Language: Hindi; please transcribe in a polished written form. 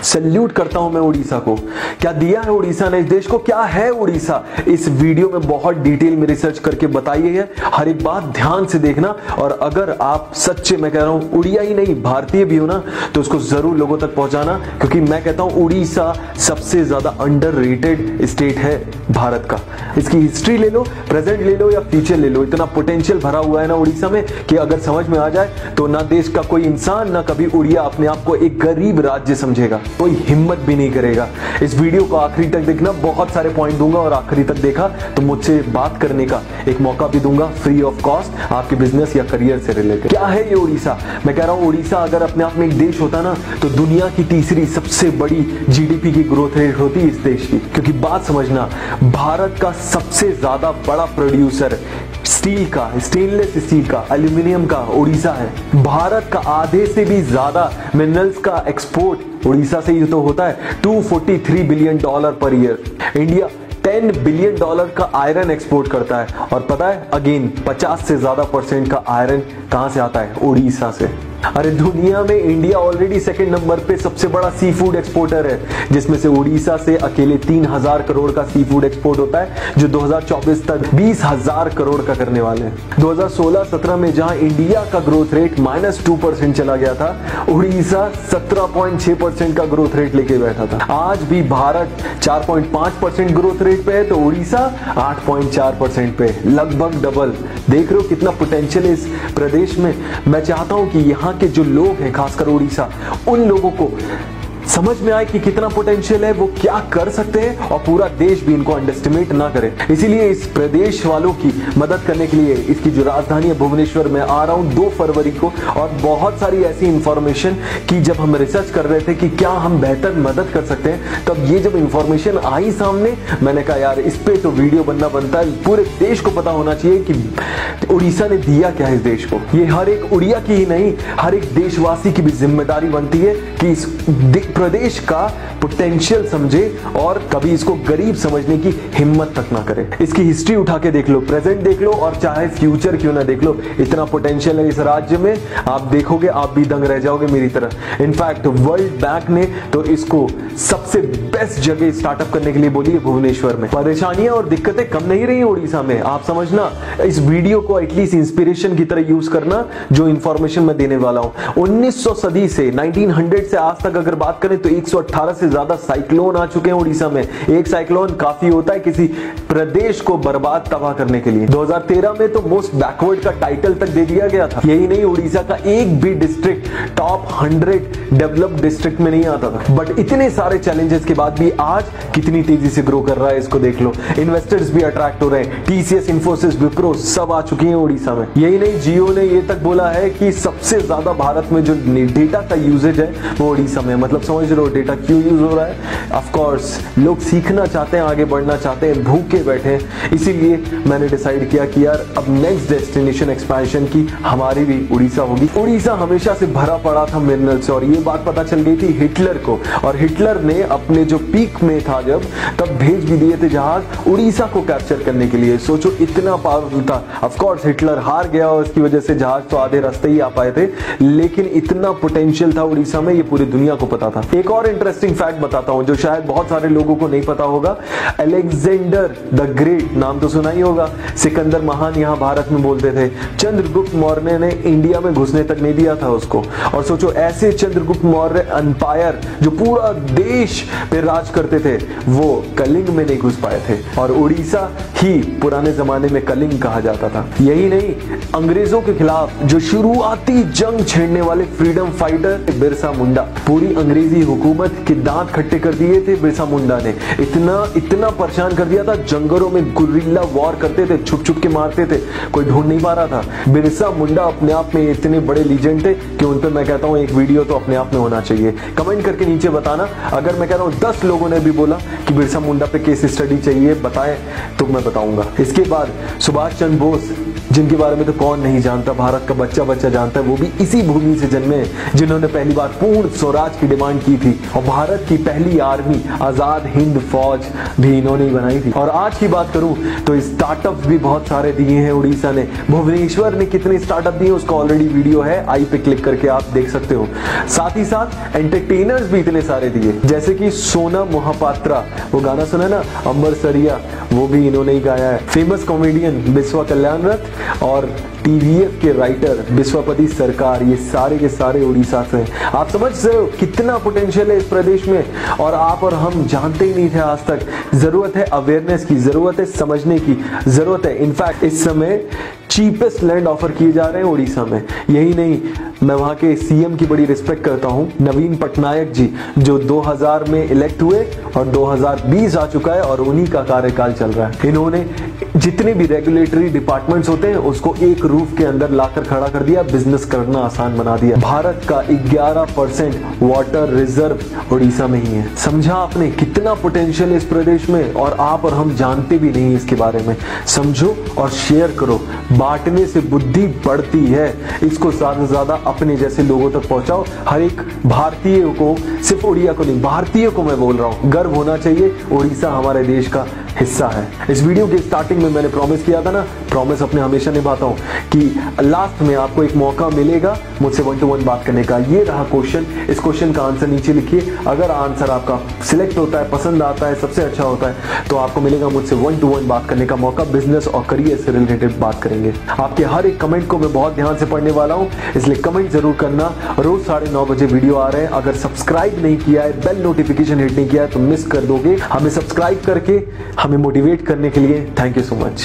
सैल्यूट करता हूं मैं उड़ीसा को। क्या दिया है उड़ीसा ने इस देश को, क्या है उड़ीसा, इस वीडियो में बहुत डिटेल में रिसर्च करके बताई है। हर एक बात ध्यान से देखना, और अगर आप सच्चे, मैं कह रहा हूं उड़िया ही नहीं भारतीय भी हो ना, तो उसको जरूर लोगों तक पहुंचाना, क्योंकि मैं कहता हूं उड़ीसा सबसे ज्यादा अंडररेटेड स्टेट है भारत का। इसकी हिस्ट्री ले लो, प्रेजेंट ले लो या फ्यूचर ले लो, इतना पोटेंशियल भरा हुआ है ना उड़ीसा में कि अगर समझ में आ जाए तो ना देश का कोई इंसान, ना कभी उड़िया अपने आप को एक गरीब राज्य समझेगा, कोई हिम्मत भी नहीं करेगा। इस वीडियो को आखिरी तक देखना, बहुत सारे पॉइंट दूंगा, और आखिरी तक देखा तो मुझसे बात करने का एक मौका भी दूंगा फ्री ऑफ कॉस्ट, आपके बिजनेस या करियर से रिलेटेड। क्या है ये उड़ीसा? मैं कह रहा हूं उड़ीसा अगर अपने आप में एक देश होता ना, तो दुनिया की तीसरी सबसे बड़ी जीडीपी की ग्रोथ रेट होती इस देश की। क्योंकि बात समझना, भारत का सबसे ज्यादा बड़ा प्रोड्यूसर स्टील का, स्टेनलेस स्टील का, एल्यूमिनियम का उड़ीसा है। भारत का आधे से भी ज्यादा मिनरल्स का एक्सपोर्ट उड़ीसा से ही तो होता है, $243 billion per year. India $10 billion का आयरन एक्सपोर्ट करता है, और पता है अगेन 50 से ज्यादा % का आयरन कहां से आता है? उड़ीसा से। अरे दुनिया में इंडिया ऑलरेडी सेकंड नंबर पे सबसे बड़ा सी फूड एक्सपोर्टर है, जिसमें से उड़ीसा से अकेले 3000 करोड़ का सी फूड एक्सपोर्ट होता है, जो 2024 तक 20,000 करोड़ का करने वाले हैं। 2016-17 में जहां इंडिया का ग्रोथ रेट -2% चला गया था, उड़ीसा 17.6% का ग्रोथ रेट लेके बैठा था। आज भी भारत 4.5% ग्रोथ रेट पे है, तो उड़ीसा 8.4% पे, लगभग डबल। देख रहे हो कितना पोटेंशियल है इस प्रदेश में। मैं चाहता हूं कि यहाँ के जो लोग हैं, खासकर उड़ीसा, उन लोगों को समझ में आए कि कितना पोटेंशियल है, वो क्या कर सकते हैं, और पूरा देश भी इनको अंडरएस्टिमेट ना करे। इसीलिए इस प्रदेश वालों की मदद करने के लिए इसकी जो राजधानी है भुवनेश्वर में आ रहा हूं 2 फरवरी को, और बहुत सारी ऐसी इंफॉर्मेशन की जब हम रिसर्च कर रहे थे कि क्या हम बेहतर मदद कर सकते हैं, तब ये जब इंफॉर्मेशन आई सामने, मैंने कहा यार इस पे तो वीडियो बनता है। पूरे देश को पता होना चाहिए कि उड़ीसा ने दिया क्या है इस देश को। ये हर एक उड़िया की ही नहीं, हर एक देशवासी की भी जिम्मेदारी बनती है कि इस प्रदेश का पोटेंशियल समझे, और कभी इसको गरीब समझने की हिम्मत तक ना करे। इसकी हिस्ट्री उठा के देख लो, प्रेजेंट देख लो, और चाहे फ्यूचर क्यों ना देख लो, इतना पोटेंशियल है इस राज्य में। आप देखोगे, आप भी दंग रह जाओगे मेरी तरह। इनफैक्ट वर्ल्ड बैंक ने तो इसको सबसे बेस्ट जगह स्टार्टअप करने के लिए बोली है भुवनेश्वर में। परेशानियां और दिक्कतें कम नहीं रही उड़ीसा में, आप समझना। इस वीडियो को एटलीस्ट इंस्पिरेशन की तरह यूज करना, जो इंफॉर्मेशन मैं देने वाला हूं। 1900 सदी से 1900 से आज तक अगर बात करें तो 118 से ज्यादा साइक्लोन आ चुके हैं उड़ीसा में। एक साइक्लोन काफी होता है किसी प्रदेश को बर्बाद तबाह करने के लिए। 2013 में तो मोस्ट बैकवर्ड का टाइटल तक दे दिया गया था। यही नहीं, उड़ीसा का एक भी डिस्ट्रिक्ट टॉप 100 डेवलप्ड डिस्ट्रिक्ट में नहीं आता था। बट इतने सारे चैलेंजेस के बाद भी आज कितनी तेजी से ग्रो कर रहा है, इसको देख लो। इन्वेस्टर्स भी अट्रैक्ट हो रहे हैं, टीसीएस, इन्फोसिस, विप्रो सब आ चुकी हैं उड़ीसा में। यही नहीं, जियो ने ये तक बोला है कि सबसे ज्यादा भारत में जो डेटा का यूजेज है वो उड़ीसा में। मतलब समझ रहे हो डेटा क्यों यूज हो रहा है? ऑफ कोर्स लोग सीखना चाहते हैं, आगे बढ़ना चाहते हैं, भूखे बैठे हैं। इसीलिए मैंने डिसाइड किया कि यार अब नेक्स्ट डेस्टिनेशन एक्सपेंशन की हमारी भी उड़ीसा होगी। उड़ीसा हमेशा से भरा पड़ा था मिनरल से, और ये बात पता चल गई थी हिटलर को, और हिटलर ने अपने जो पीक में था जब, तब भेज भी दिए थे जहाज उड़ीसा को कैप्चर करने के लिए। सोचो इतना पावरफुल था। ऑफ कोर्स हिटलर हार गया और इसकी वजह से जहाज तो आधे रास्ते ही आ पाए थे, लेकिन इतना पोटेंशियल था उड़ीसा में, ये पूरी दुनिया को पता था। एक और इंटरेस्टिंग फैक्ट बताता हूं जो शायद बहुत सारे लोगों को नहीं पता होगा। अलेक्जेंडर द ग्रेट नाम तो सुना ही होगा, सिकंदर महान यहां भारत में बोलते थे। चंद्रगुप्त मौर्य ने इंडिया में घुसने तक नहीं दिया था उसको। और सोचो ऐसे चंद्रगुप्त मौर्य एम्पायर जो पूरा देश पे राज करते थे, वो कलिंग में नहीं घुस पाए थे, और उड़ीसा ही पुराने जमाने में कलिंग कहा जाता था। यही नहीं, अंग्रेजों के खिलाफ जो शुरुआती जंग छेड़ने वाले फ्रीडम फाइटर बिरसा मुंडा, पूरी अंग्रेजी हुकूमत के दांत खट्टे कर दिए थे बिरसा मुंडा ने। इतना परेशान कर दिया था, जंगलों में गुरिल्ला वॉर करते थे, छुप छुप के मारते थे, कोई ढूंढ नहीं पा रहा था। बिरसा मुंडा अपने आप में इतने बड़े लीजेंड थे कि उन पे मैं कहता हूं एक वीडियो तो अपने आप में होना चाहिए। कमेंट करके नीचे बताना, अगर मैं कह रहा हूं 10 लोगों ने भी बोला कि बिरसा मुंडा पे केस स्टडी चाहिए बताएं, तो मैं बताऊंगा। इसके बाद सुभाष चंद्र बोस जिनके बारे में तो कौन नहीं जानता, भारत का बच्चा बच्चा जानता है, वो भी इसी भूमि से जन्मे जिन्होंने पहली बार पूर्ण स्वराज की डिमांड की थी। और भारत की पहली आर्मी आजाद हिंद फौज भी इन्होंने ही बनाई थी। और आज की बात करूं तो स्टार्टअप भी बहुत सारे दिए हैं उड़ीसा ने। भुवनेश्वर ने कितने स्टार्टअप दिए उसका ऑलरेडी वीडियो है, आई पे क्लिक करके आप देख सकते हो। साथ ही साथ एंटरटेनर्स भी इतने सारे दिए, जैसे कि सोनम मोहपात्रा, वो गाना सुना है ना अंबर सरिया, वो भी इन्होंने ही गाया है। फेमस कॉमेडियन बिस्वा कल्याण रथ और टीवीएफ के राइटर विश्वपति सरकार, ये सारे के सारे उड़ीसा से हैं। आप समझ रहे हो कितना पोटेंशियल है इस प्रदेश में, और आप और हम जानते ही नहीं थे आज तक। जरूरत है अवेयरनेस की, जरूरत है समझने की, जरूरत है। इनफैक्ट इस समय चीपेस्ट लैंड ऑफर किए जा रहे हैं उड़ीसा में। यही नहीं, मैं वहां के सीएम की बड़ी रिस्पेक्ट करता हूं, नवीन पटनायक जी, जो 2000 में इलेक्ट हुए और 2020 आ चुका है और उन्हीं का कार्यकाल चल रहा है। इन्होंने जितने भी रेगुलेटरी डिपार्टमेंट्स होते हैं उसको एक रूफ के अंदर लाकर खड़ा कर दिया, बिजनेस करना आसान बना दिया। भारत का 11% वाटर रिजर्व उड़ीसा में ही है। समझा आपने कितना पोटेंशियल है इस प्रदेश में, और आप और हम जानते भी नहीं इसके बारे में। समझो और शेयर करो, बांटने से बुद्धि बढ़ती है। इसको ज्यादा से ज्यादा अपने जैसे लोगों तक पहुंचाओ। हर एक भारतीय को, सिर्फ उड़िया को नहीं, भारतीय को मैं बोल रहा हूं, गर्व होना चाहिए, उड़ीसा हमारे देश का हिस्सा है। इस वीडियो के स्टार्टिंग में मैंने प्रॉमिस किया था ना, प्रॉमिस अपने हमेशा निभाता हूं कि लास्ट में आपको एक मौका मिलेगा मुझसे 1 to 1 बात करने का। ये रहा क्वेश्चन, इस क्वेश्चन का आंसर नीचे लिखिए। अगर आंसर आपका सिलेक्ट होता है, पसंद आता है, सबसे अच्छा होता है, तो आपको मिलेगा मुझसे 1 to 1 बात करने का मौका। बिजनेस और करियर से रिलेटेड बात करेंगे। आपके हर एक कमेंट को मैं बहुत ध्यान से पढ़ने वाला हूं, इसलिए कमेंट जरूर करना। रोज 9:30 बजे वीडियो आ रहे हैं। अगर सब्सक्राइब नहीं किया है, बेल नोटिफिकेशन हिट नहीं किया है, तो मिस कर दोगे। हमें सब्सक्राइब करके हमें मोटिवेट करने के लिए थैंक यू सो मच।